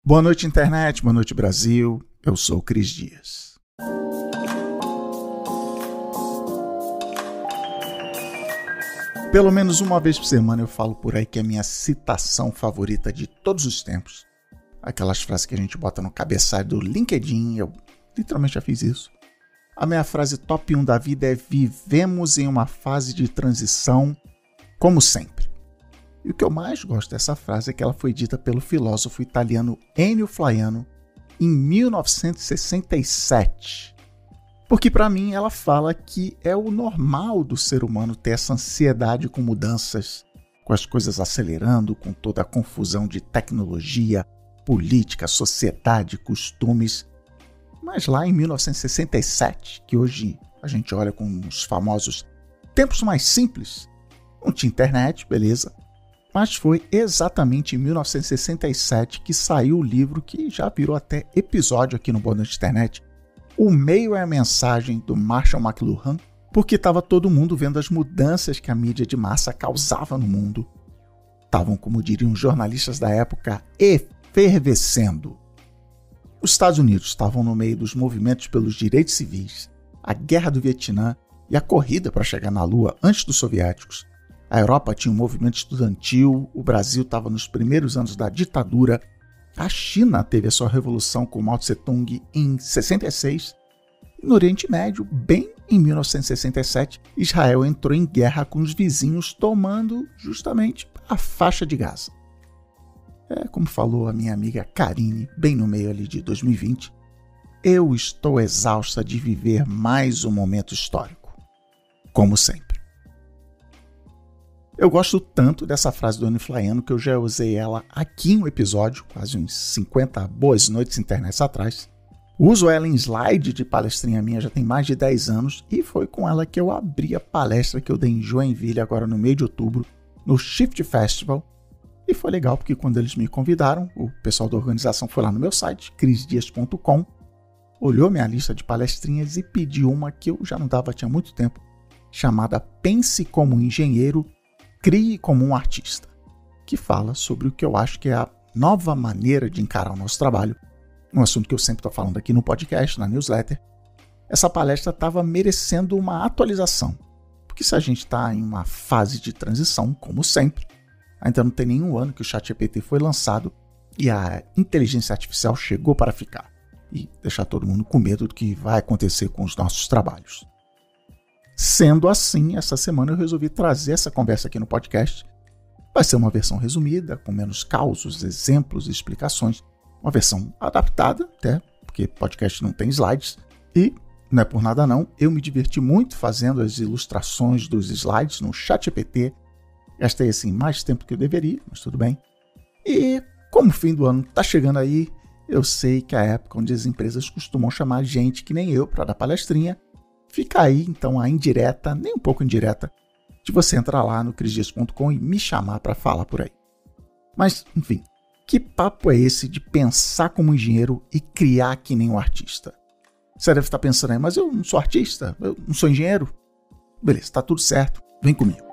Boa noite, internet. Boa noite, Brasil. Eu sou o Cris Dias. Pelo menos uma vez por semana eu falo por aí que é a minha citação favorita de todos os tempos. Aquelas frases que a gente bota no cabeçalho do LinkedIn, eu literalmente já fiz isso. A minha frase top 1 da vida é: vivemos em uma fase de transição como sempre. E o que eu mais gosto dessa frase é que ela foi dita pelo filósofo italiano Ennio Flaiano em 1967. Porque para mim ela fala que é o normal do ser humano ter essa ansiedade com mudanças, com as coisas acelerando, com toda a confusão de tecnologia, política, sociedade, costumes. Mas lá em 1967, que hoje a gente olha com os famosos tempos mais simples, não tinha internet, beleza? Mas foi exatamente em 1967 que saiu o livro que já virou até episódio aqui no Boa Noite Internet. O Meio é a Mensagem, do Marshall McLuhan, porque estava todo mundo vendo as mudanças que a mídia de massa causava no mundo. Estavam, como diriam os jornalistas da época, efervescendo. Os Estados Unidos estavam no meio dos movimentos pelos direitos civis, a guerra do Vietnã e a corrida para chegar na Lua antes dos soviéticos. A Europa tinha um movimento estudantil, o Brasil estava nos primeiros anos da ditadura, a China teve a sua revolução com Mao Tse-tung em 66, e no Oriente Médio, bem em 1967, Israel entrou em guerra com os vizinhos, tomando justamente a faixa de Gaza. É como falou a minha amiga Karine, bem no meio ali de 2020, eu estou exausta de viver mais um momento histórico, como sempre. Eu gosto tanto dessa frase do Ennio Flaiano que eu já usei ela aqui em um episódio, quase uns 50 boas noites internet atrás. Uso ela em slide de palestrinha minha já tem mais de 10 anos e foi com ela que eu abri a palestra que eu dei em Joinville agora no mês de outubro, no Shift Festival. E foi legal porque quando eles me convidaram, o pessoal da organização foi lá no meu site, crisdias.com, olhou minha lista de palestrinhas e pediu uma que eu já não dava tinha muito tempo, chamada Pense como um Engenheiro, Crie como um Artista, que fala sobre o que eu acho que é a nova maneira de encarar o nosso trabalho, um assunto que eu sempre estou falando aqui no podcast, na newsletter. Essa palestra estava merecendo uma atualização, porque se a gente está em uma fase de transição, como sempre, ainda não tem nenhum ano que o ChatGPT foi lançado e a inteligência artificial chegou para ficar e deixar todo mundo com medo do que vai acontecer com os nossos trabalhos. Sendo assim, essa semana eu resolvi trazer essa conversa aqui no podcast. Vai ser uma versão resumida, com menos causos, exemplos e explicações. Uma versão adaptada, até porque podcast não tem slides. E, não é por nada não, eu me diverti muito fazendo as ilustrações dos slides no ChatGPT. Gastei assim mais tempo que eu deveria, mas tudo bem. E, como o fim do ano está chegando aí, eu sei que é a época onde as empresas costumam chamar gente que nem eu para dar palestrinha. Fica aí, então, a indireta, nem um pouco indireta, de você entrar lá no crisdias.com e me chamar para falar por aí. Mas, enfim, que papo é esse de pensar como engenheiro e criar que nem um artista? Você deve estar pensando aí, mas eu não sou artista, eu não sou engenheiro? Beleza, tá tudo certo, vem comigo.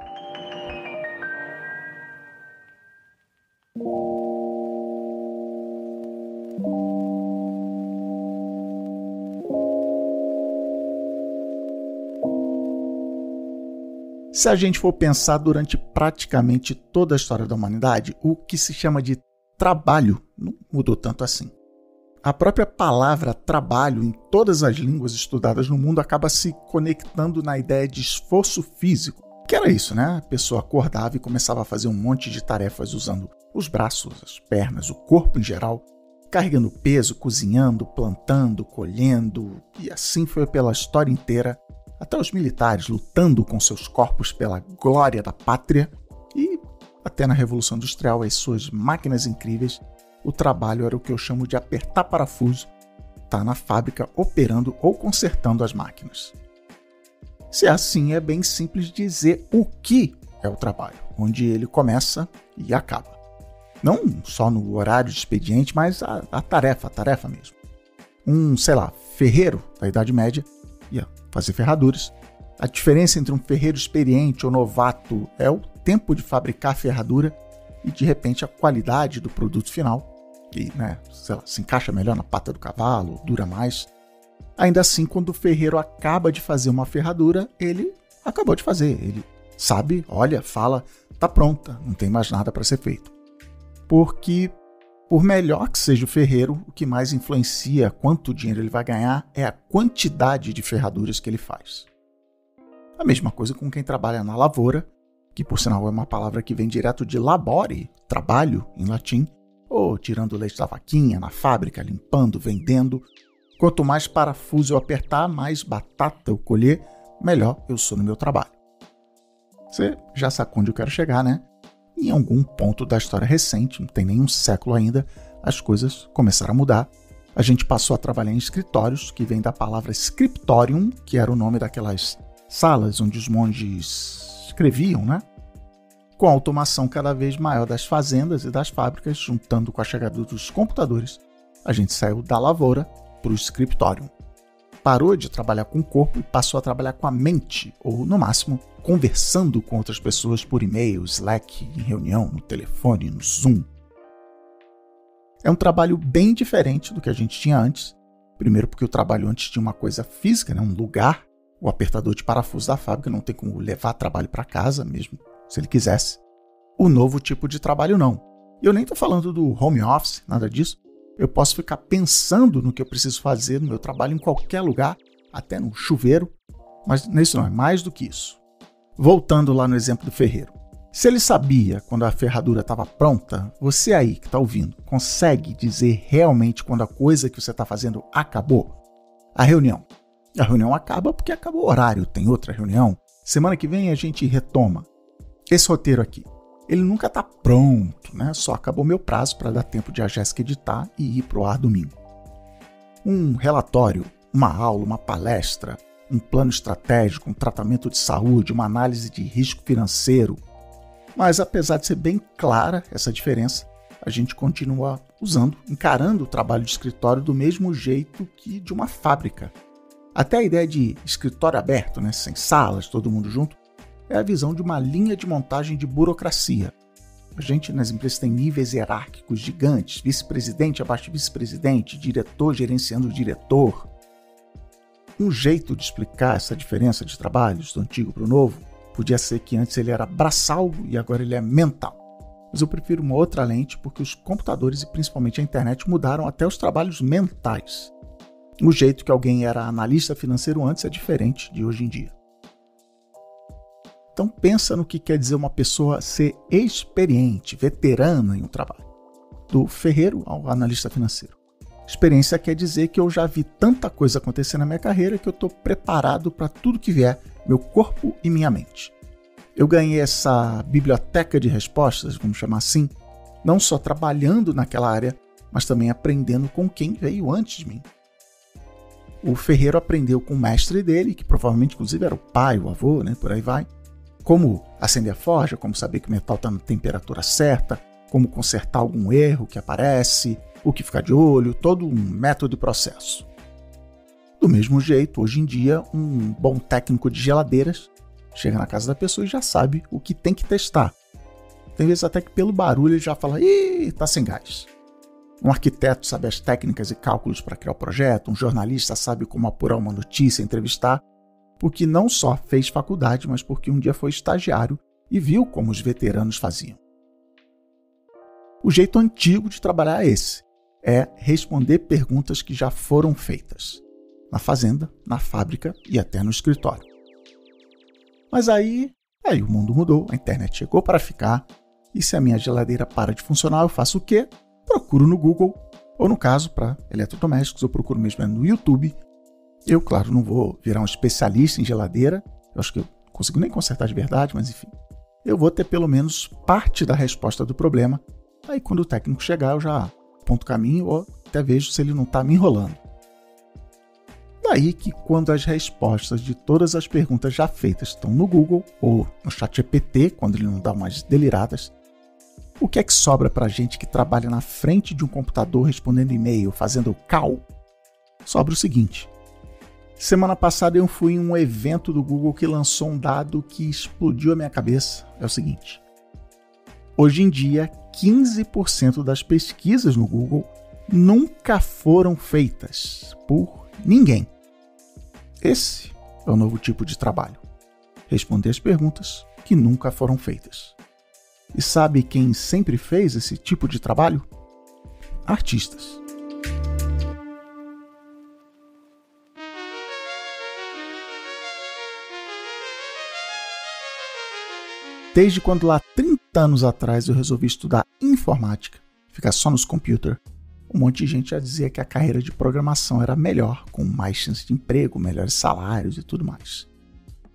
Se a gente for pensar durante praticamente toda a história da humanidade, o que se chama de trabalho não mudou tanto assim. A própria palavra trabalho em todas as línguas estudadas no mundo acaba se conectando na ideia de esforço físico, que era isso, né? A pessoa acordava e começava a fazer um monte de tarefas usando os braços, as pernas, o corpo em geral, carregando peso, cozinhando, plantando, colhendo, e assim foi pela história inteira, até os militares lutando com seus corpos pela glória da pátria e até na Revolução Industrial as suas máquinas incríveis, o trabalho era o que eu chamo de apertar parafuso, tá na fábrica operando ou consertando as máquinas. Se é assim, é bem simples dizer o que é o trabalho, onde ele começa e acaba. Não só no horário de expediente, mas a tarefa mesmo. Ferreiro da Idade Média ia fazer ferraduras. A diferença entre um ferreiro experiente ou novato é o tempo de fabricar a ferradura e, de repente, a qualidade do produto final. que, se encaixa melhor na pata do cavalo, dura mais. Ainda assim, quando o ferreiro acaba de fazer uma ferradura, ele acabou de fazer. Ele sabe, olha, fala, tá pronta, não tem mais nada para ser feito. Porque, por melhor que seja o ferreiro, o que mais influencia quanto dinheiro ele vai ganhar é a quantidade de ferraduras que ele faz. A mesma coisa com quem trabalha na lavoura, que por sinal é uma palavra que vem direto de labore, trabalho, em latim, ou tirando o leite da vaquinha, na fábrica, limpando, vendendo. Quanto mais parafuso eu apertar, mais batata eu colher, melhor eu sou no meu trabalho. Você já sabe onde eu quero chegar, né? Em algum ponto da história recente, não tem nenhum século ainda, as coisas começaram a mudar. A gente passou a trabalhar em escritórios, que vem da palavra scriptorium, que era o nome daquelas salas onde os monges escreviam, né? Com a automação cada vez maior das fazendas e das fábricas, juntando com a chegada dos computadores, a gente saiu da lavoura para o scriptorium. Parou de trabalhar com o corpo e passou a trabalhar com a mente, ou, no máximo, conversando com outras pessoas por e-mail, Slack, em reunião, no telefone, no Zoom. É um trabalho bem diferente do que a gente tinha antes. Primeiro porque o trabalho antes tinha uma coisa física, um lugar. O apertador de parafuso da fábrica não tem como levar trabalho para casa, mesmo se ele quisesse. O novo tipo de trabalho não. E eu nem estou falando do home office, nada disso. Eu posso ficar pensando no que eu preciso fazer no meu trabalho em qualquer lugar, até no chuveiro, mas isso não é mais do que isso. Voltando lá no exemplo do ferreiro. Se ele sabia quando a ferradura estava pronta, você aí que está ouvindo, consegue dizer realmente quando a coisa que você está fazendo acabou? A reunião. A reunião acaba porque acabou o horário, tem outra reunião. Semana que vem a gente retoma. Esse roteiro aqui, ele nunca está pronto, Só acabou meu prazo para dar tempo de a Jéssica editar e ir para o ar domingo. Um relatório, uma aula, uma palestra, um plano estratégico, um tratamento de saúde, uma análise de risco financeiro. Mas apesar de ser bem clara essa diferença, a gente continua encarando o trabalho de escritório do mesmo jeito que de uma fábrica. Até a ideia de escritório aberto, sem salas, todo mundo junto, é a visão de uma linha de montagem de burocracia. A gente nas empresas tem níveis hierárquicos gigantes, vice-presidente abaixo de vice-presidente, diretor gerenciando o diretor. Um jeito de explicar essa diferença de trabalhos do antigo para o novo podia ser que antes ele era braçal e agora ele é mental. Mas eu prefiro uma outra lente porque os computadores e principalmente a internet mudaram até os trabalhos mentais. O jeito que alguém era analista financeiro antes é diferente de hoje em dia. Então pensa no que quer dizer uma pessoa ser experiente, veterana em um trabalho. Do ferreiro ao analista financeiro. Experiência quer dizer que eu já vi tanta coisa acontecer na minha carreira que eu estou preparado para tudo que vier, meu corpo e minha mente. Eu ganhei essa biblioteca de respostas, vamos chamar assim, não só trabalhando naquela área, mas também aprendendo com quem veio antes de mim. O ferreiro aprendeu com o mestre dele, que provavelmente inclusive era o pai, o avô, por aí vai, como acender a forja, como saber que o metal está na temperatura certa, como consertar algum erro que aparece, o que ficar de olho, todo um método e processo. Do mesmo jeito, hoje em dia, um bom técnico de geladeiras chega na casa da pessoa e já sabe o que tem que testar. Tem vezes até que pelo barulho ele já fala, ih, tá sem gás. Um arquiteto sabe as técnicas e cálculos para criar o projeto, um jornalista sabe como apurar uma notícia, entrevistar, porque não só fez faculdade, mas porque um dia foi estagiário e viu como os veteranos faziam. O jeito antigo de trabalhar é esse, é responder perguntas que já foram feitas, na fazenda, na fábrica e até no escritório. Mas aí o mundo mudou, a internet chegou para ficar, e se a minha geladeira para de funcionar, eu faço o quê? Procuro no Google, ou no caso, para eletrodomésticos, eu procuro mesmo no YouTube. Eu, claro, não vou virar um especialista em geladeira, eu acho que eu não consigo nem consertar de verdade, mas enfim. Eu vou ter pelo menos parte da resposta do problema, aí quando o técnico chegar eu já aponto o caminho ou até vejo se ele não está me enrolando. Daí que quando as respostas de todas as perguntas já feitas estão no Google ou no ChatGPT, quando ele não dá umas deliradas, o que é que sobra para a gente que trabalha na frente de um computador respondendo e-mail, fazendo call? Sobra o seguinte. Semana passada eu fui em um evento do Google que lançou um dado que explodiu a minha cabeça. É o seguinte. Hoje em dia, 15% das pesquisas no Google nunca foram feitas por ninguém. Esse é o novo tipo de trabalho. Responder as perguntas que nunca foram feitas. E sabe quem sempre fez esse tipo de trabalho? Artistas. Desde quando lá 30 anos atrás eu resolvi estudar informática, ficar só nos computers, um monte de gente já dizia que a carreira de programação era melhor, com mais chance de emprego, melhores salários e tudo mais.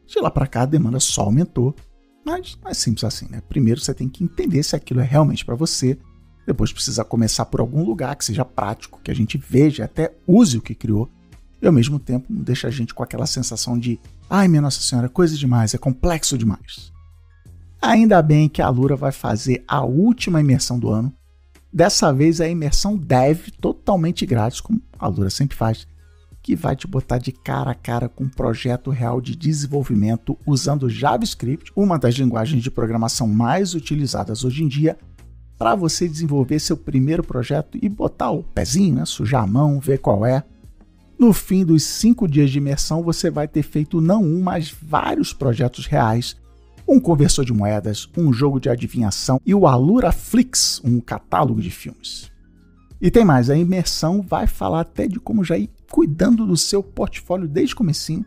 De lá para cá a demanda só aumentou, mas não é simples assim, né? Primeiro você tem que entender se aquilo é realmente para você, depois precisa começar por algum lugar que seja prático, que a gente veja, até use o que criou, e ao mesmo tempo não deixa a gente com aquela sensação de ai minha Nossa Senhora, coisa demais, é complexo demais. Ainda bem que a Alura vai fazer a última imersão do ano. Dessa vez é a imersão Dev, totalmente grátis, como a Alura sempre faz, que vai te botar de cara a cara com um projeto real de desenvolvimento usando JavaScript, uma das linguagens de programação mais utilizadas hoje em dia, para você desenvolver seu primeiro projeto e botar o pezinho, né? Sujar a mão, ver qual é. No fim dos 5 dias de imersão, você vai ter feito não um, mas vários projetos reais, um conversor de moedas, um jogo de adivinhação e o Alura Flix, um catálogo de filmes. E tem mais, a imersão vai falar até de como já ir cuidando do seu portfólio desde o comecinho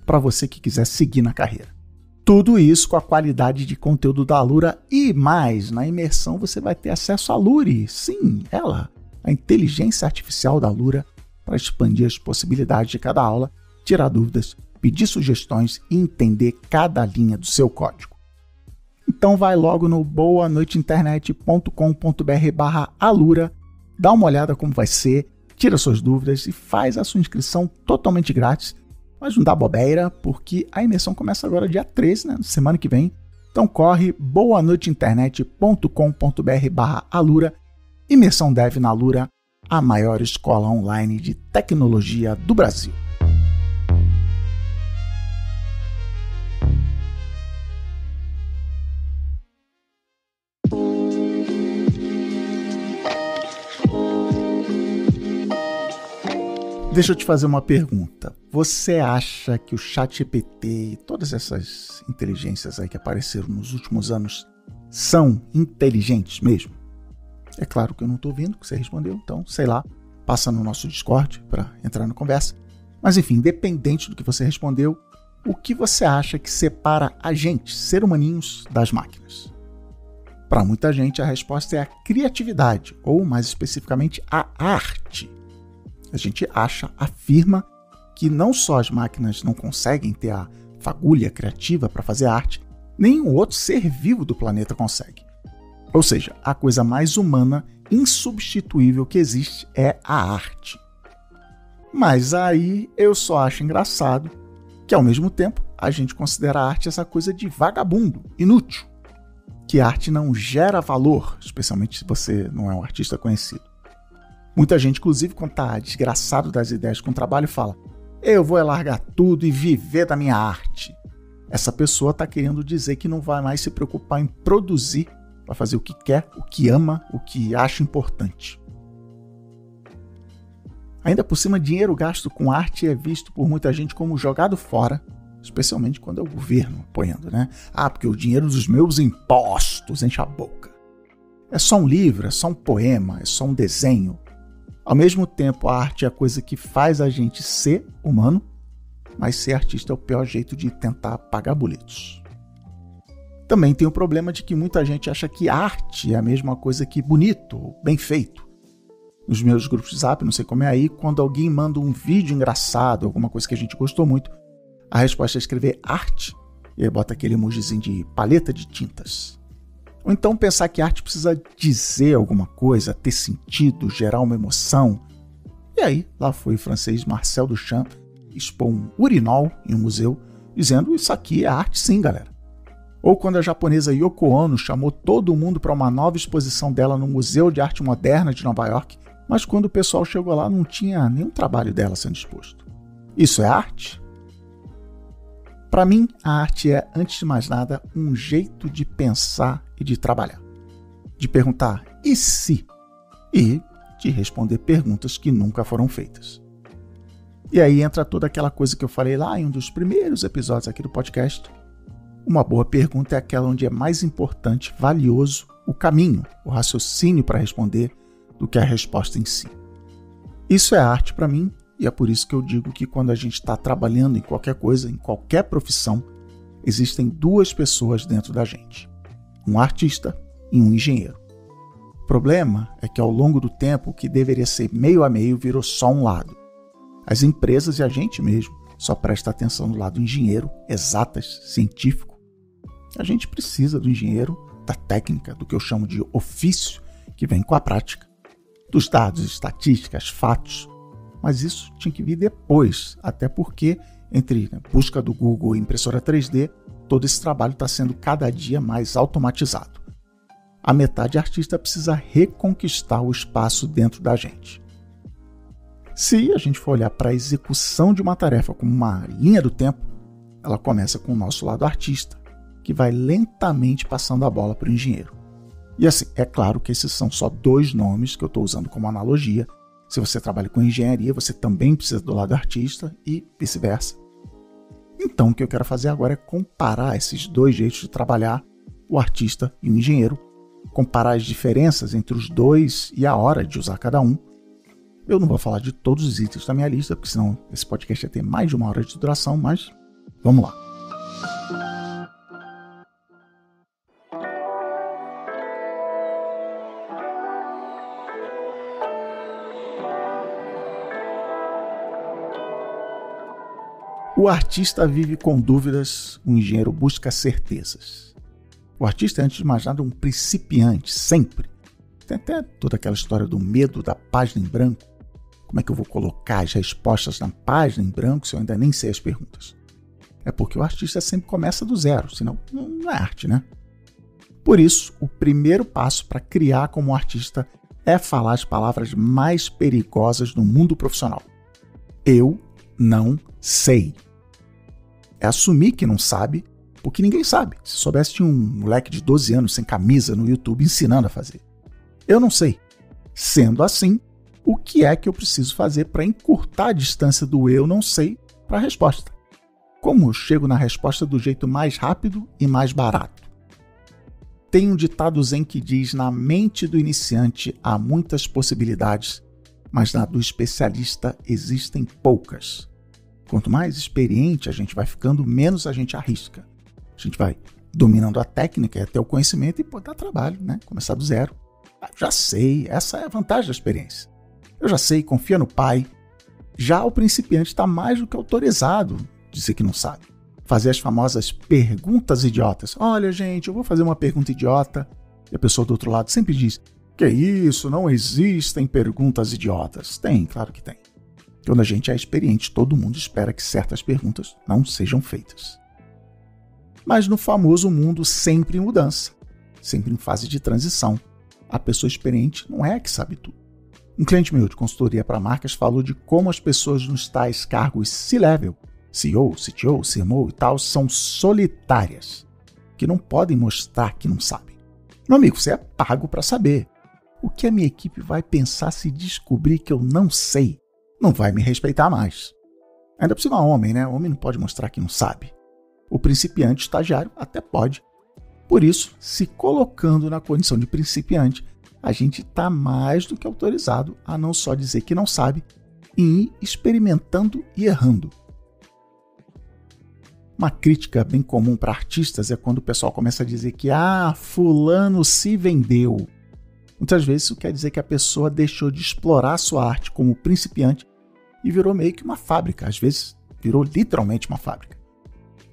para você que quiser seguir na carreira. Tudo isso com a qualidade de conteúdo da Alura e mais, na imersão você vai ter acesso à Luri, sim, ela, a inteligência artificial da Alura, para expandir as possibilidades de cada aula, tirar dúvidas, pedir sugestões e entender cada linha do seu código. Então vai logo no boanoiteinternet.com.br/alura, dá uma olhada como vai ser, tira suas dúvidas e faz a sua inscrição totalmente grátis, mas não dá bobeira, porque a imersão começa agora dia 13, né, semana que vem. Então corre boanoiteinternet.com.br/alura, imersão Dev na Alura, a maior escola online de tecnologia do Brasil. Deixa eu te fazer uma pergunta. Você acha que o ChatGPT e todas essas inteligências aí que apareceram nos últimos anos são inteligentes mesmo? É claro que eu não estou ouvindo o que você respondeu, então, sei lá, passa no nosso Discord para entrar na conversa. Mas enfim, independente do que você respondeu, o que você acha que separa a gente, ser humaninhos, das máquinas? Para muita gente, a resposta é a criatividade, ou mais especificamente, a arte. A gente afirma que não só as máquinas não conseguem ter a fagulha criativa para fazer arte, nenhum outro ser vivo do planeta consegue. Ou seja, a coisa mais humana, insubstituível que existe é a arte. Mas aí eu só acho engraçado que, ao mesmo tempo, a gente considera a arte essa coisa de vagabundo, inútil. Que a arte não gera valor, especialmente se você não é um artista conhecido. Muita gente, inclusive, quando está desgraçado das ideias com o trabalho, fala: eu vou largar tudo e viver da minha arte. Essa pessoa está querendo dizer que não vai mais se preocupar em produzir para fazer o que quer, o que ama, o que acha importante. Ainda por cima, dinheiro gasto com arte é visto por muita gente como jogado fora, especialmente quando é o governo apoiando, né? Ah, porque o dinheiro dos meus impostos enche a boca. É só um livro, é só um poema, é só um desenho. Ao mesmo tempo, a arte é a coisa que faz a gente ser humano, mas ser artista é o pior jeito de tentar pagar boletos. Também tem o problema de que muita gente acha que arte é a mesma coisa que bonito, bem feito. Nos meus grupos de Zap, não sei como é aí, quando alguém manda um vídeo engraçado, alguma coisa que a gente gostou muito, a resposta é escrever arte, e aí bota aquele emojizinho de paleta de tintas. Ou então pensar que arte precisa dizer alguma coisa, ter sentido, gerar uma emoção. E aí, lá foi o francês Marcel Duchamp expor um urinol em um museu, dizendo: isso aqui é arte sim, galera. Ou quando a japonesa Yoko Ono chamou todo mundo para uma nova exposição dela no Museu de Arte Moderna de Nova York, mas quando o pessoal chegou lá não tinha nenhum trabalho dela sendo exposto. Isso é arte? Para mim, a arte é, antes de mais nada, um jeito de pensar e de trabalhar. De perguntar, e se? E de responder perguntas que nunca foram feitas. E aí entra toda aquela coisa que eu falei lá em um dos primeiros episódios aqui do podcast. Uma boa pergunta é aquela onde é mais importante, valioso, o caminho, o raciocínio para responder, do que a resposta em si. Isso é arte para mim, e é por isso que eu digo que quando a gente está trabalhando em qualquer coisa, em qualquer profissão, existem duas pessoas dentro da gente. Um artista e um engenheiro. O problema é que ao longo do tempo, o que deveria ser meio a meio virou só um lado. As empresas e a gente mesmo só presta atenção no lado engenheiro, exatas, científico. A gente precisa do engenheiro, da técnica, do que eu chamo de ofício, que vem com a prática, dos dados, estatísticas, fatos. Mas isso tinha que vir depois, até porque entre busca do Google e impressora 3D, todo esse trabalho está sendo cada dia mais automatizado. A metade artista precisa reconquistar o espaço dentro da gente. Se a gente for olhar para a execução de uma tarefa como uma linha do tempo, ela começa com o nosso lado artista, que vai lentamente passando a bola para o engenheiro. E assim, é claro que esses são só dois nomes que eu estou usando como analogia. Se você trabalha com engenharia, você também precisa do lado artista e vice-versa. Então, o que eu quero fazer agora é comparar esses dois jeitos de trabalhar, o artista e o engenheiro, comparar as diferenças entre os dois e a hora de usar cada um. Eu não vou falar de todos os itens da minha lista, porque senão esse podcast ia ter mais de 1 hora de duração, mas vamos lá. O artista vive com dúvidas, o engenheiro busca certezas. O artista é, antes de mais nada, um principiante, sempre. Tem até toda aquela história do medo da página em branco. Como é que eu vou colocar as respostas na página em branco se eu ainda nem sei as perguntas? É porque o artista sempre começa do zero, senão não é arte, né? Por isso, o primeiro passo para criar como artista é falar as palavras mais perigosas no mundo profissional. Eu não sei. É assumir que não sabe, porque ninguém sabe. Se soubesse, tinha um moleque de 12 anos sem camisa no YouTube ensinando a fazer. Eu não sei. Sendo assim, o que é que eu preciso fazer para encurtar a distância do eu não sei para a resposta? Como eu chego na resposta do jeito mais rápido e mais barato? Tem um ditado zen que diz: na mente do iniciante há muitas possibilidades, mas na do especialista existem poucas. Quanto mais experiente a gente vai ficando, menos a gente arrisca. A gente vai dominando a técnica e até o conhecimento e dá trabalho, né? Começar do zero. Já sei, essa é a vantagem da experiência. Eu já sei, confia no pai. Já o principiante está mais do que autorizado a dizer que não sabe. Fazer as famosas perguntas idiotas. Olha, gente, eu vou fazer uma pergunta idiota. E a pessoa do outro lado sempre diz: que isso, não existem perguntas idiotas. Tem, claro que tem. Quando a gente é experiente, todo mundo espera que certas perguntas não sejam feitas. Mas no famoso mundo sempre em mudança, sempre em fase de transição, a pessoa experiente não é a que sabe tudo. Um cliente meu de consultoria para marcas falou de como as pessoas nos tais cargos C-level, CEO, CTO, CMO e tal, são solitárias, que não podem mostrar que não sabem. Meu amigo, você é pago para saber. O que a minha equipe vai pensar se descobrir que eu não sei? Não vai me respeitar mais. Ainda por cima homem, né? O homem não pode mostrar que não sabe. O principiante estagiário até pode. Por isso, se colocando na condição de principiante, a gente está mais do que autorizado a não só dizer que não sabe, e ir experimentando e errando. Uma crítica bem comum para artistas é quando o pessoal começa a dizer que fulano se vendeu. Muitas vezes isso quer dizer que a pessoa deixou de explorar sua arte como principiante e virou meio que uma fábrica, às vezes virou literalmente uma fábrica.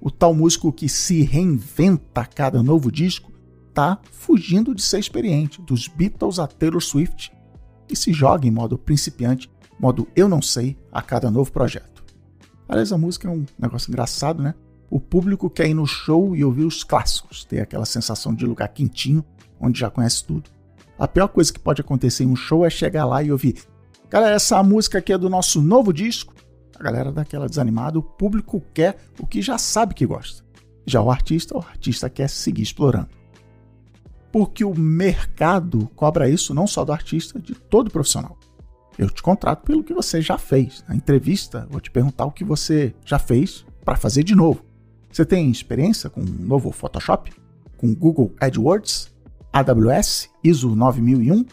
O tal músico que se reinventa a cada novo disco está fugindo de ser experiente, dos Beatles a Taylor Swift, e se joga em modo principiante, modo eu não sei, a cada novo projeto. Aliás, a música é um negócio engraçado, né? O público quer ir no show e ouvir os clássicos, ter aquela sensação de lugar quentinho, onde já conhece tudo. A pior coisa que pode acontecer em um show é chegar lá e ouvir: galera, essa música aqui é do nosso novo disco. A galera dá aquela desanimada, o público quer o que já sabe que gosta. Já o artista quer seguir explorando. Porque o mercado cobra isso não só do artista, de todo profissional. Eu te contrato pelo que você já fez. Na entrevista, vou te perguntar o que você já fez para fazer de novo. Você tem experiência com o novo Photoshop? Com Google AdWords? AWS? ISO 9001?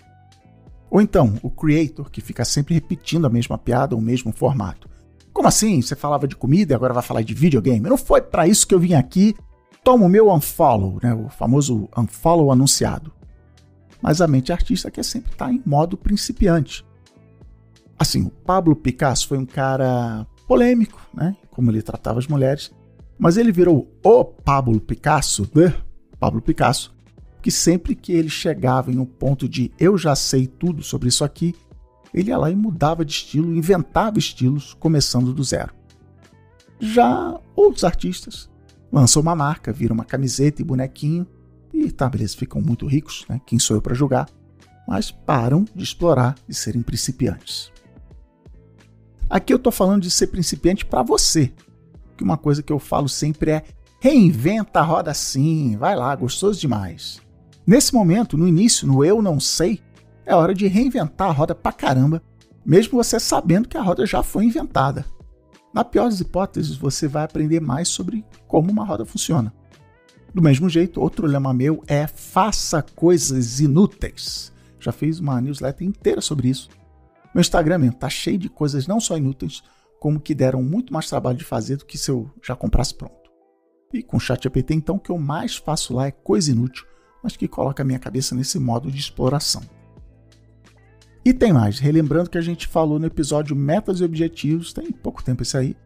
Ou então, o Creator, que fica sempre repetindo a mesma piada ou o mesmo formato. Como assim? Você falava de comida e agora vai falar de videogame? Não foi para isso que eu vim aqui. Toma o meu unfollow, né? O famoso unfollow anunciado. Mas a mente artista quer sempre estar em modo principiante. Assim, o Pablo Picasso foi um cara polêmico, né? Como ele tratava as mulheres. Mas ele virou o Pablo Picasso, que sempre que ele chegava em um ponto de eu já sei tudo sobre isso aqui, ele ia lá e mudava de estilo, inventava estilos, começando do zero. Já outros artistas lançam uma marca, viram uma camiseta e bonequinho, e tá, beleza, ficam muito ricos, né? Quem sou eu para julgar? Mas param de explorar e serem principiantes. Aqui eu tô falando de ser principiante para você, que uma coisa que eu falo sempre é reinventa a roda sim, vai lá, gostoso demais. Nesse momento, no início, no eu não sei, é hora de reinventar a roda pra caramba, mesmo você sabendo que a roda já foi inventada. Na pior das hipóteses, você vai aprender mais sobre como uma roda funciona. Do mesmo jeito, outro lema meu é faça coisas inúteis. Já fiz uma newsletter inteira sobre isso. Meu Instagram tá cheio de coisas não só inúteis, como que deram muito mais trabalho de fazer do que se eu já comprasse pronto. E com o ChatGPT, então, o que eu mais faço lá é coisa inútil, mas que coloca a minha cabeça nesse modo de exploração. E tem mais, relembrando que a gente falou no episódio Metas e Objetivos, tem pouco tempo isso aí,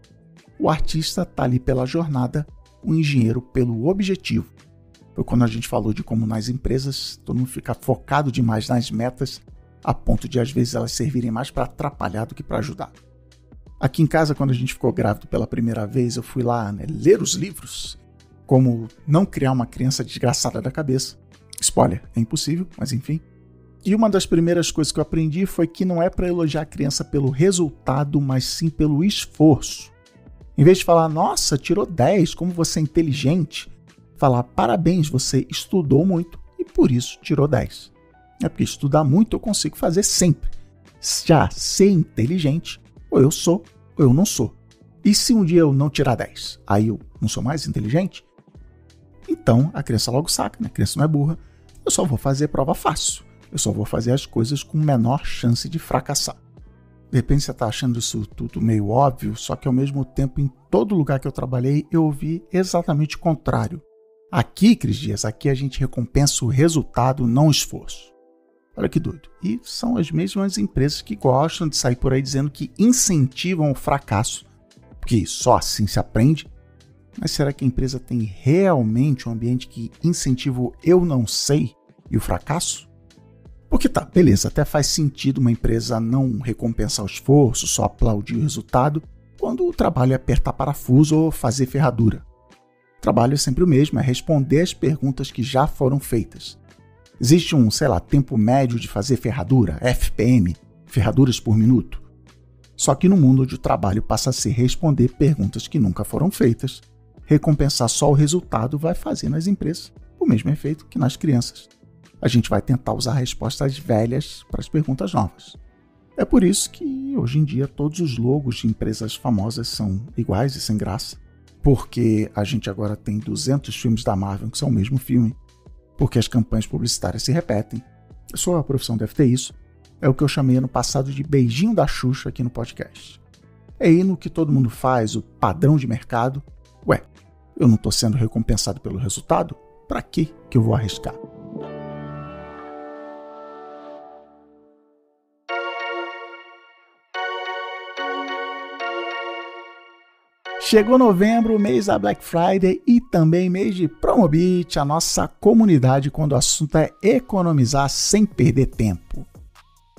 o artista tá ali pela jornada, o engenheiro pelo objetivo. Foi quando a gente falou de como nas empresas todo mundo fica focado demais nas metas, a ponto de às vezes elas servirem mais para atrapalhar do que para ajudar. Aqui em casa, quando a gente ficou grávido pela primeira vez, eu fui lá, ler os livros, como não criar uma criança desgraçada da cabeça. Spoiler, é impossível, mas enfim. E uma das primeiras coisas que eu aprendi foi que não é para elogiar a criança pelo resultado, mas sim pelo esforço. Em vez de falar, nossa, tirou 10, como você é inteligente, falar, parabéns, você estudou muito e por isso tirou 10. É porque estudar muito eu consigo fazer sempre. Já ser inteligente, ou eu sou, ou eu não sou. E se um dia eu não tirar 10, aí eu não sou mais inteligente? Então a criança logo saca, né? A criança não é burra. Eu só vou fazer prova fácil. Eu só vou fazer as coisas com menor chance de fracassar. De repente você está achando isso tudo meio óbvio, só que ao mesmo tempo em todo lugar que eu trabalhei eu ouvi exatamente o contrário. Aqui, Cris Dias, aqui a gente recompensa o resultado, não o esforço. Olha que doido. E são as mesmas empresas que gostam de sair por aí dizendo que incentivam o fracasso, porque só assim se aprende. Mas será que a empresa tem realmente um ambiente que incentiva o eu não sei e o fracasso? Porque tá, beleza, até faz sentido uma empresa não recompensar o esforço, só aplaudir o resultado, quando o trabalho é apertar parafuso ou fazer ferradura. O trabalho é sempre o mesmo, é responder as perguntas que já foram feitas. Existe um, tempo médio de fazer ferradura, FPM, ferraduras por minuto. Só que no mundo onde o trabalho passa a ser responder perguntas que nunca foram feitas, recompensar só o resultado vai fazer nas empresas o mesmo efeito que nas crianças. A gente vai tentar usar respostas velhas para as perguntas novas. É por isso que hoje em dia todos os logos de empresas famosas são iguais e sem graça, porque a gente agora tem 200 filmes da Marvel que são o mesmo filme, porque as campanhas publicitárias se repetem. A sua profissão deve ter isso. É o que eu chamei ano passado de beijinho da Xuxa aqui no podcast. É aí no que todo mundo faz, o padrão de mercado. Ué, eu não estou sendo recompensado pelo resultado? Para que eu vou arriscar? Chegou novembro, mês da Black Friday e também mês de Promobit, a nossa comunidade quando o assunto é economizar sem perder tempo.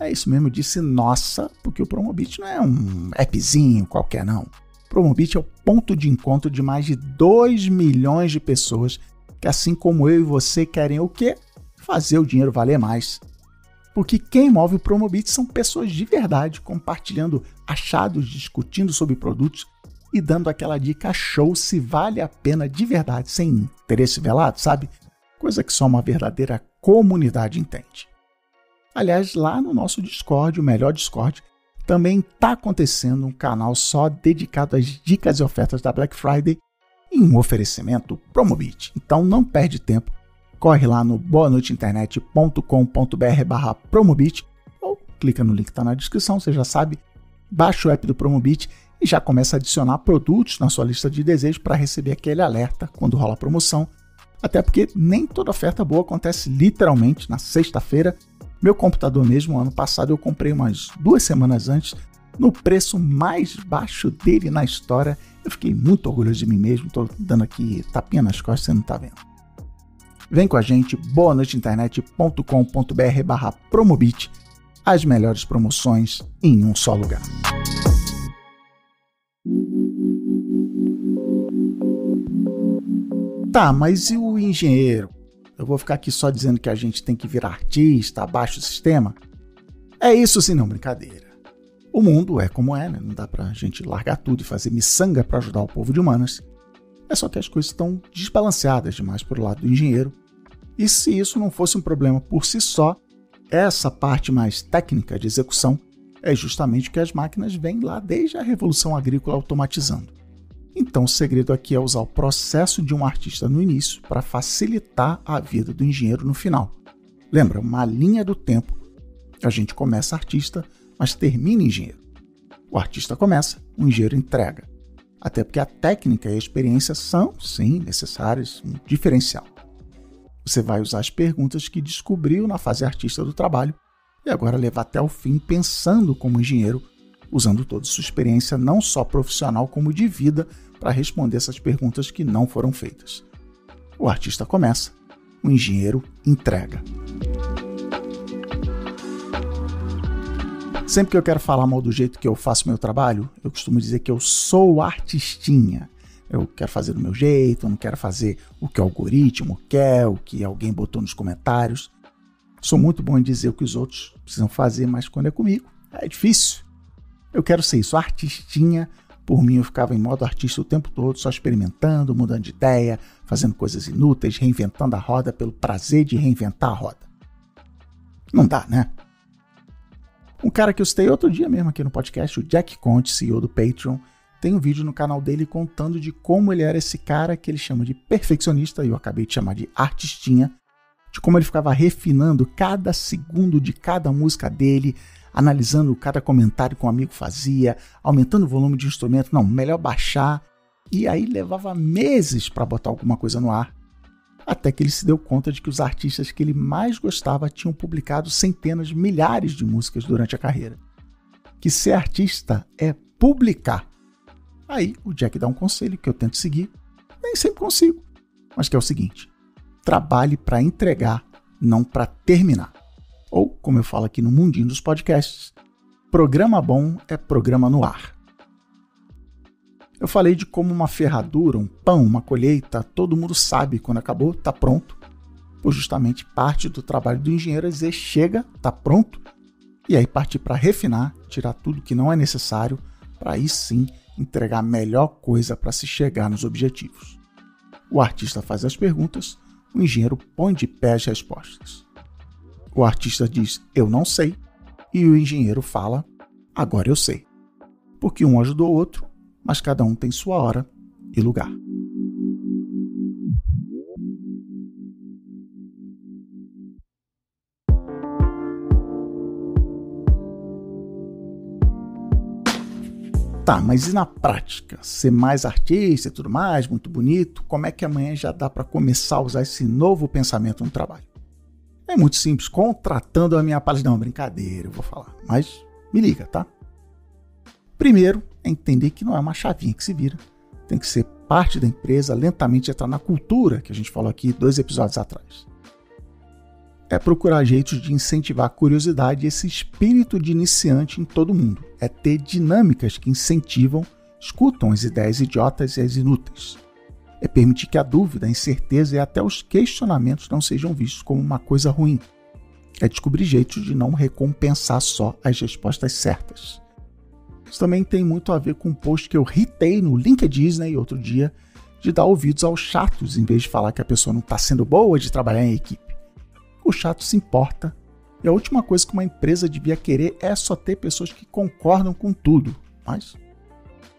É isso mesmo, eu disse nossa, porque o Promobit não é um appzinho qualquer não. O Promobit é o ponto de encontro de mais de 2 milhões de pessoas que assim como eu e você querem o quê? Fazer o dinheiro valer mais. Porque quem move o Promobit são pessoas de verdade, compartilhando achados, discutindo sobre produtos e dando aquela dica show se vale a pena de verdade, sem interesse velado, sabe? Coisa que só uma verdadeira comunidade entende. Aliás, lá no nosso Discord, o melhor Discord, Também está acontecendo um canal só dedicado às dicas e ofertas da Black Friday em um oferecimento Promobit. Então não perde tempo, corre lá no boanoiteinternet.com.br/Promobit ou clica no link que está na descrição, você já sabe, baixa o app do Promobit e já começa a adicionar produtos na sua lista de desejos para receber aquele alerta quando rola a promoção. Até porque nem toda oferta boa acontece literalmente na sexta-feira. Meu computador mesmo, ano passado, eu comprei umas 2 semanas antes, no preço mais baixo dele na história. Eu fiquei muito orgulhoso de mim mesmo, estou dando aqui tapinha nas costas, você não está vendo. Vem com a gente, boanoiteinternet.com.br/Promobit, as melhores promoções em um só lugar. Tá, mas e o engenheiro? Eu vou ficar aqui só dizendo que a gente tem que virar artista, abaixo do sistema? É isso sim, não, brincadeira. O mundo é como é, né? Não dá pra gente largar tudo e fazer miçanga pra ajudar o povo de humanas. É só que as coisas estão desbalanceadas demais pro lado do engenheiro. E se isso não fosse um problema por si só, essa parte mais técnica de execução é justamente o que as máquinas vêm lá desde a Revolução Agrícola automatizando. Então o segredo aqui é usar o processo de um artista no início para facilitar a vida do engenheiro no final. Lembra, uma linha do tempo. A gente começa artista, mas termina engenheiro. O artista começa, o engenheiro entrega. Até porque a técnica e a experiência são, sim, necessárias, um diferencial. Você vai usar as perguntas que descobriu na fase artista do trabalho e agora levar até o fim pensando como engenheiro, usando toda a sua experiência não só profissional como de vida para responder essas perguntas que não foram feitas. O artista começa, o engenheiro entrega. Sempre que eu quero falar mal do jeito que eu faço meu trabalho, eu costumo dizer que eu sou artistinha. Eu quero fazer do meu jeito, eu não quero fazer o que o algoritmo quer, o que alguém botou nos comentários. Sou muito bom em dizer o que os outros precisam fazer, mas quando é comigo, é difícil. Eu quero ser isso, artistinha. Por mim, eu ficava em modo artista o tempo todo, só experimentando, mudando de ideia, fazendo coisas inúteis, reinventando a roda pelo prazer de reinventar a roda. Não dá, né? Um cara que eu citei outro dia mesmo aqui no podcast, o Jack Conte, CEO do Patreon, tem um vídeo no canal dele contando de como ele era esse cara que ele chama de perfeccionista, e eu acabei de chamar de artistinha, de como ele ficava refinando cada segundo de cada música dele, analisando cada comentário que um amigo fazia, aumentando o volume de instrumento, não, melhor baixar, e aí levava meses para botar alguma coisa no ar, até que ele se deu conta de que os artistas que ele mais gostava tinham publicado centenas, milhares de músicas durante a carreira. Que ser artista é publicar. Aí o Jack dá um conselho que eu tento seguir, nem sempre consigo, mas que é o seguinte: trabalhe para entregar, não para terminar. Ou, como eu falo aqui no mundinho dos podcasts, programa bom é programa no ar. Eu falei de como uma ferradura, um pão, uma colheita, todo mundo sabe quando acabou, está pronto. Pois justamente parte do trabalho do engenheiro é dizer chega, está pronto, e aí partir para refinar, tirar tudo que não é necessário, para aí sim entregar a melhor coisa para se chegar nos objetivos. O artista faz as perguntas, o engenheiro põe de pé as respostas. O artista diz, eu não sei, e o engenheiro fala, agora eu sei. Porque um ajudou o outro, mas cada um tem sua hora e lugar. Tá, mas e na prática? Ser mais artista e tudo mais, muito bonito, como é que amanhã já dá para começar a usar esse novo pensamento no trabalho? É muito simples, contratando a minha palestra. Não, brincadeira, eu vou falar, mas me liga, tá? Primeiro, é entender que não é uma chavinha que se vira. Tem que ser parte da empresa, lentamente entrar na cultura, que a gente falou aqui 2 episódios atrás. É procurar jeitos de incentivar a curiosidade e esse espírito de iniciante em todo mundo. É ter dinâmicas que incentivam, escutam as ideias idiotas e as inúteis. É permitir que a dúvida, a incerteza e até os questionamentos não sejam vistos como uma coisa ruim. É descobrir jeitos de não recompensar só as respostas certas. Isso também tem muito a ver com um post que eu ritei no LinkedIn outro dia, de dar ouvidos aos chatos, em vez de falar que a pessoa não está sendo boa de trabalhar em equipe. O chato se importa E a última coisa que uma empresa devia querer é só ter pessoas que concordam com tudo. Mas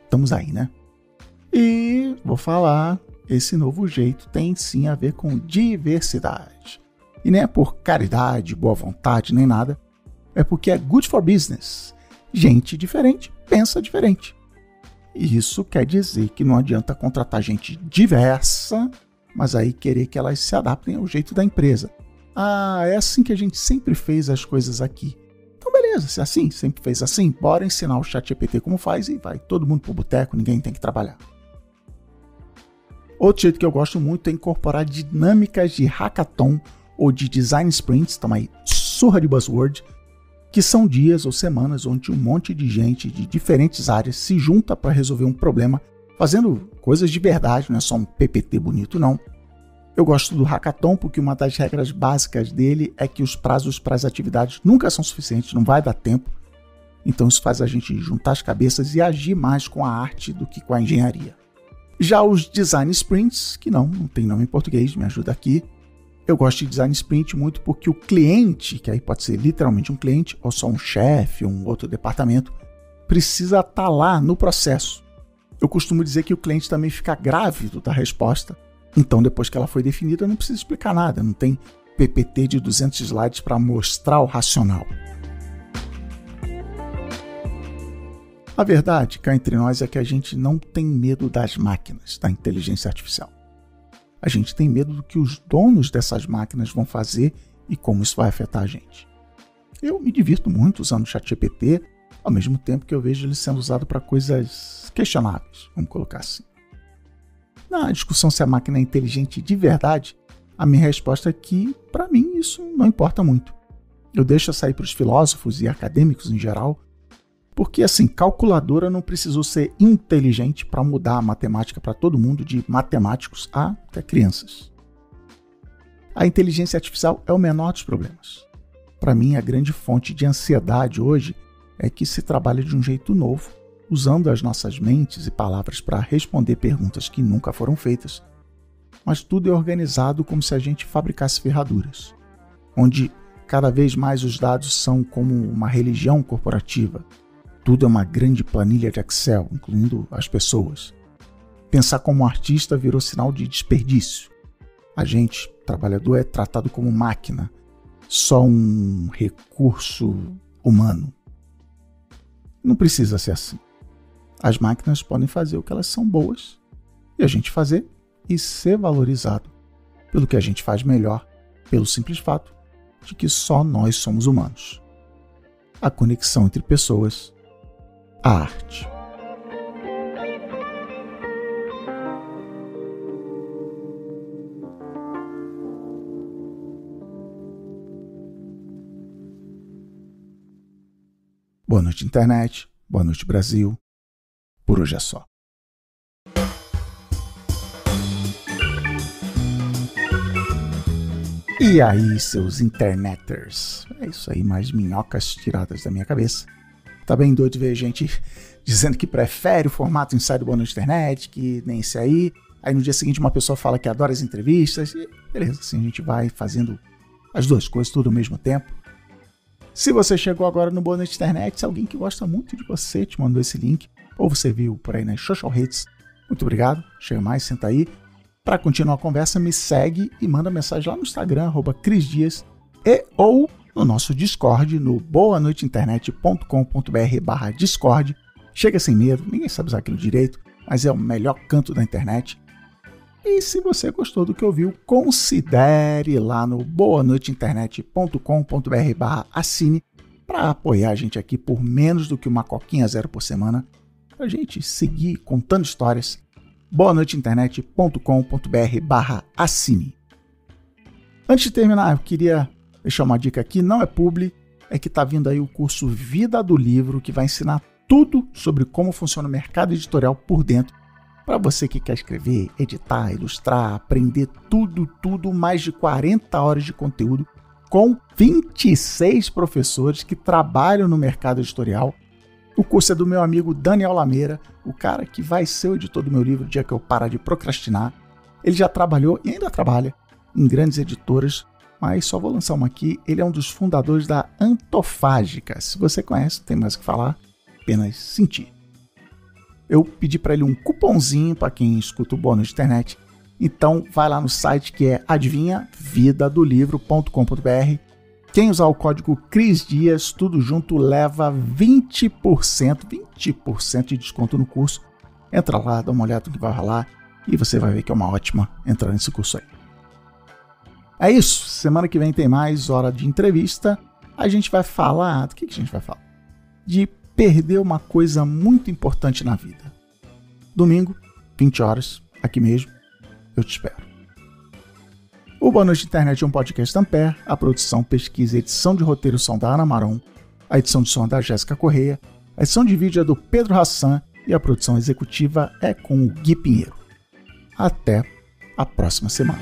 estamos aí, né? E vou falar, esse novo jeito tem sim a ver com diversidade. E nem é por caridade, boa vontade, nem nada. É porque é good for business. Gente diferente pensa diferente. E isso quer dizer que não adianta contratar gente diversa, mas aí querer que elas se adaptem ao jeito da empresa. Ah, é assim que a gente sempre fez as coisas aqui. Então beleza, se é assim, sempre fez assim, bora ensinar o ChatGPT como faz e vai todo mundo pro boteco, ninguém tem que trabalhar. Outro jeito que eu gosto muito é incorporar dinâmicas de hackathon ou de design sprints, toma aí, surra de buzzword, que são dias ou semanas onde um monte de gente de diferentes áreas se junta para resolver um problema, fazendo coisas de verdade, não é só um PPT bonito não. Eu gosto do hackathon porque uma das regras básicas dele é que os prazos para as atividades nunca são suficientes, não vai dar tempo. Então isso faz a gente juntar as cabeças e agir mais com a arte do que com a engenharia. Já os design sprints, que não tem nome em português, me ajuda aqui. Eu gosto de design sprint muito porque o cliente, que aí pode ser literalmente um cliente, ou só um chefe, ou um outro departamento, precisa estar lá no processo. Eu costumo dizer que o cliente também fica grávido da resposta, então depois que ela foi definida não precisa explicar nada, não tem PPT de 200 slides para mostrar o racional. A verdade, cá entre nós, é que a gente não tem medo das máquinas, da inteligência artificial. A gente tem medo do que os donos dessas máquinas vão fazer e como isso vai afetar a gente. Eu me divirto muito usando o ChatGPT, ao mesmo tempo que eu vejo ele sendo usado para coisas questionáveis, vamos colocar assim. Na discussão se a máquina é inteligente de verdade, a minha resposta é que, para mim, isso não importa muito. Eu deixo sair para os filósofos e acadêmicos em geral, porque, assim, calculadora não precisou ser inteligente para mudar a matemática para todo mundo, de matemáticos a até crianças. A inteligência artificial é o menor dos problemas. Para mim, a grande fonte de ansiedade hoje é que se trabalha de um jeito novo, usando as nossas mentes e palavras para responder perguntas que nunca foram feitas, mas tudo é organizado como se a gente fabricasse ferraduras, onde cada vez mais os dados são como uma religião corporativa. Tudo é uma grande planilha de Excel, incluindo as pessoas. Pensar como artista virou sinal de desperdício. A gente, trabalhador, é tratado como máquina, só um recurso humano. Não precisa ser assim. As máquinas podem fazer o que elas são boas, e a gente fazer e ser valorizado pelo que a gente faz melhor, pelo simples fato de que só nós somos humanos. A conexão entre pessoas, a arte. Boa noite, internet. Boa noite, Brasil. Por hoje é só. E aí, seus interneters? É isso aí, mais minhocas tiradas da minha cabeça. Tá bem doido ver gente dizendo que prefere o formato Inside do Boa Noite Internet, que nem esse aí. Aí no dia seguinte uma pessoa fala que adora as entrevistas. E beleza, assim a gente vai fazendo as duas coisas tudo ao mesmo tempo. Se você chegou agora no Boa Noite Internet, se alguém que gosta muito de você te mandou esse link, ou você viu por aí nas social redes, muito obrigado. Chega mais, senta aí. Para continuar a conversa, me segue e manda mensagem lá no Instagram, @CrisDias, ou no nosso Discord, no boanoiteinternet.com.br/Discord. Chega sem medo, ninguém sabe usar aquilo direito, mas é o melhor canto da internet. E se você gostou do que ouviu, considere lá no boanoiteinternet.com.br/assine para apoiar a gente aqui por menos do que uma coquinha zero por semana, para a gente seguir contando histórias. boanoiteinternet.com.br/assine. Antes de terminar, eu queria deixar uma dica aqui, não é publi, é que está vindo aí o curso Vida do Livro, que vai ensinar tudo sobre como funciona o mercado editorial por dentro, para você que quer escrever, editar, ilustrar, aprender tudo, mais de 40 horas de conteúdo, com 26 professores que trabalham no mercado editorial. O curso é do meu amigo Daniel Lameira, o cara que vai ser o editor do meu livro o dia que eu parar de procrastinar. Ele já trabalhou e ainda trabalha em grandes editoras, mas só vou lançar uma aqui. Ele é um dos fundadores da Antofágica. Se você conhece, não tem mais o que falar, apenas sentir. Eu pedi para ele um cupomzinho para quem escuta o Bônus de Internet. Então vai lá no site que é adivinhavidadolivro.com.br. Quem usar o código Cris Dias, tudo junto, leva 20% de desconto no curso. Entra lá, dá uma olhada no que vai rolar e você vai ver que é uma ótima entrar nesse curso aí. É isso, semana que vem tem mais hora de entrevista. A gente vai falar, do que a gente vai falar? De perder uma coisa muito importante na vida. Domingo, 20 horas, aqui mesmo, eu te espero. O Bônus de Internet é um podcast Ampere, a produção, pesquisa e edição de roteiro são da Ana Maron, a edição de som é da Jéssica Correia, a edição de vídeo é do Pedro Hassan e a produção executiva é com o Gui Pinheiro. Até a próxima semana.